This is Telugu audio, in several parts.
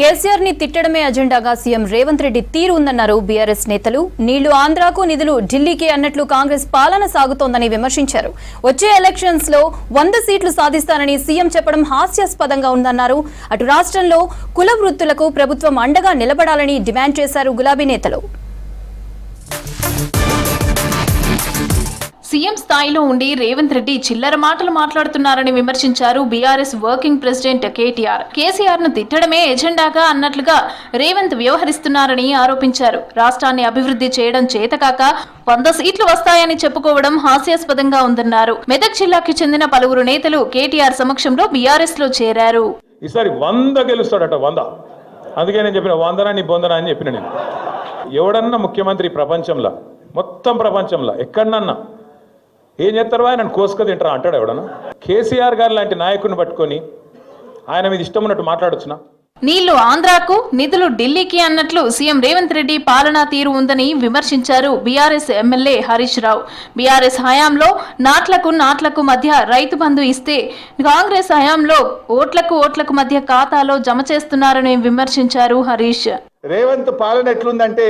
కేసీఆర్ ని తిట్టడమే అజెండాగా సీఎం రేవంత్ రెడ్డి తీరు ఉందన్నారు బీఆర్ఎస్ నేతలు. నీళ్లు ఆంధ్రాకు, నిధులు ఢిల్లీకి అన్నట్లు కాంగ్రెస్ పాలన సాగుతోందని విమర్శించారు. వచ్చే ఎలక్షన్స్ లో 100 సీట్లు సాధిస్తానని సీఎం చెప్పడం హాస్యాస్పదంగా ఉందన్నారు. అటు రాష్ట్రంలో కుల వృత్తులకు ప్రభుత్వం అండగా నిలబడాలని డిమాండ్ చేశారు గులాబీ నేతలు. సీఎం స్థాయిలో ఉండి రేవంత్ రెడ్డి చిల్లర మాటలు మాట్లాడుతున్నారని విమర్శించారు BRS working president KTR. KCR ను తిట్టడమే ఎజెండాగా అన్నట్లుగా రేవంత్ వ్యవహరిస్తున్నారని ఆరోపించారు. రాష్ట్రాన్ని అభివృద్ధి చేయడం చేతకాక 100 సీట్లు వస్తాయని చెప్పుకోవడం హాస్యాస్పదంగా ఉందన్నారు. మెదక్ జిల్లాకి చెందిన పలువురు నేతలు కేటీఆర్ సమక్షంలో బీఆర్ఎస్ లో చేరారు. ఈసారి 100 గెలుస్తాడట, 100. అందుకే నేను చెప్పిన 100 నీ బొందనా అని చెప్పిన. నేను ఎవడన్నా ముఖ్యమంత్రి ప్రపంచంలో, మొత్తం ప్రపంచంలో ఎక్కడన్నా ఏం చేస్తారో ఆయన కోసుక తింటారా అంటాడు ఎవడన్నా? కేసీఆర్ గారు లాంటి నాయకుడిని పట్టుకొని ఆయన మీద ఇష్టం ఉన్నట్టు మాట్లాడొచ్చునా? నీళ్లు ఆంధ్రాకు, నిధులు ఢిల్లీకి అన్నట్లు సీఎం రేవంత్ రెడ్డి పాలనా తీరు ఉందని విమర్శించారు BRS MLA Harish Rao. BRS హయాంలో నాట్లకు మధ్య రైతు బంధు ఇస్తే కాంగ్రెస్ హయాంలో ఓట్లకు మధ్య ఖాతాలో జమ చేస్తున్నారని విమర్శించారు హరీష్. రేవంత్ పాలన ఎట్లుందంటే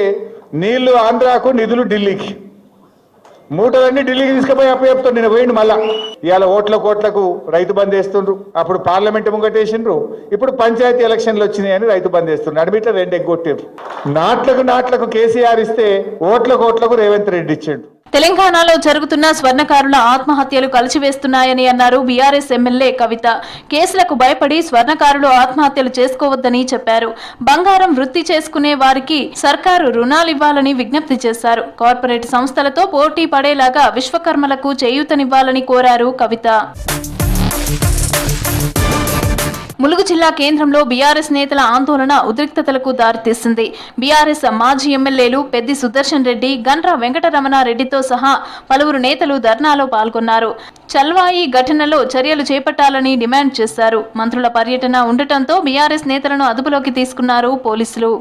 నీళ్లు ఆంధ్రాకు, నిధులు ఢిల్లీకి, మూటలన్నీ ఢిల్లీకి తీసుకుపోయి అప్పచెప్తాడు. నేను పోయిండు మళ్ళా. ఇవాళ ఓట్లకు రైతు బంద్ వేస్తుండ్రు. అప్పుడు పార్లమెంట్ ముంగటేసిండ్రు, ఇప్పుడు పంచాయతీ ఎలక్షన్లు వచ్చినాయని రైతు బంద్ వేస్తుండ్రు. అడిమిట్లో 2 ఎగ్గొట్టిండ్రు. నాట్లకు కేసీఆర్ ఇస్తే ఓట్లకు రేవంత్ రెడ్డి ఇచ్చిండు. తెలంగాణలో జరుగుతున్న స్వర్ణకారుల ఆత్మహత్యలు కలిసివేస్తున్నాయని అన్నారు బీఆర్ఎస్ ఎమ్మెల్యే కవిత. కేసులకు భయపడి స్వర్ణకారులు ఆత్మహత్యలు చేసుకోవద్దని చెప్పారు. బంగారం వృత్తి చేసుకునే వారికి సర్కారు రుణాలివ్వాలని విజ్ఞప్తి చేశారు. కార్పొరేట్ సంస్థలతో పోటీ పడేలాగా విశ్వకర్మలకు చేయూతనివ్వాలని కోరారు కవిత. ములుగు జిల్లా కేంద్రంలో బీఆర్ఎస్ నేతల ఆందోళన ఉద్రిక్తతలకు దారితీసింది. బీఆర్ఎస్ మాజీ ఎమ్మెల్యేలు పెద్ది సుదర్శన్ రెడ్డి, గండ్ర వెంకటరమణారెడ్డితో సహా పలువురు నేతలు ధర్నాలో పాల్గొన్నారు. చల్వాయి ఘటనలో చర్యలు చేపట్టాలని డిమాండ్ చేశారు. మంత్రుల పర్యటన ఉండటంతో బీఆర్ఎస్ నేతలను అదుపులోకి తీసుకున్నారు పోలీసులు.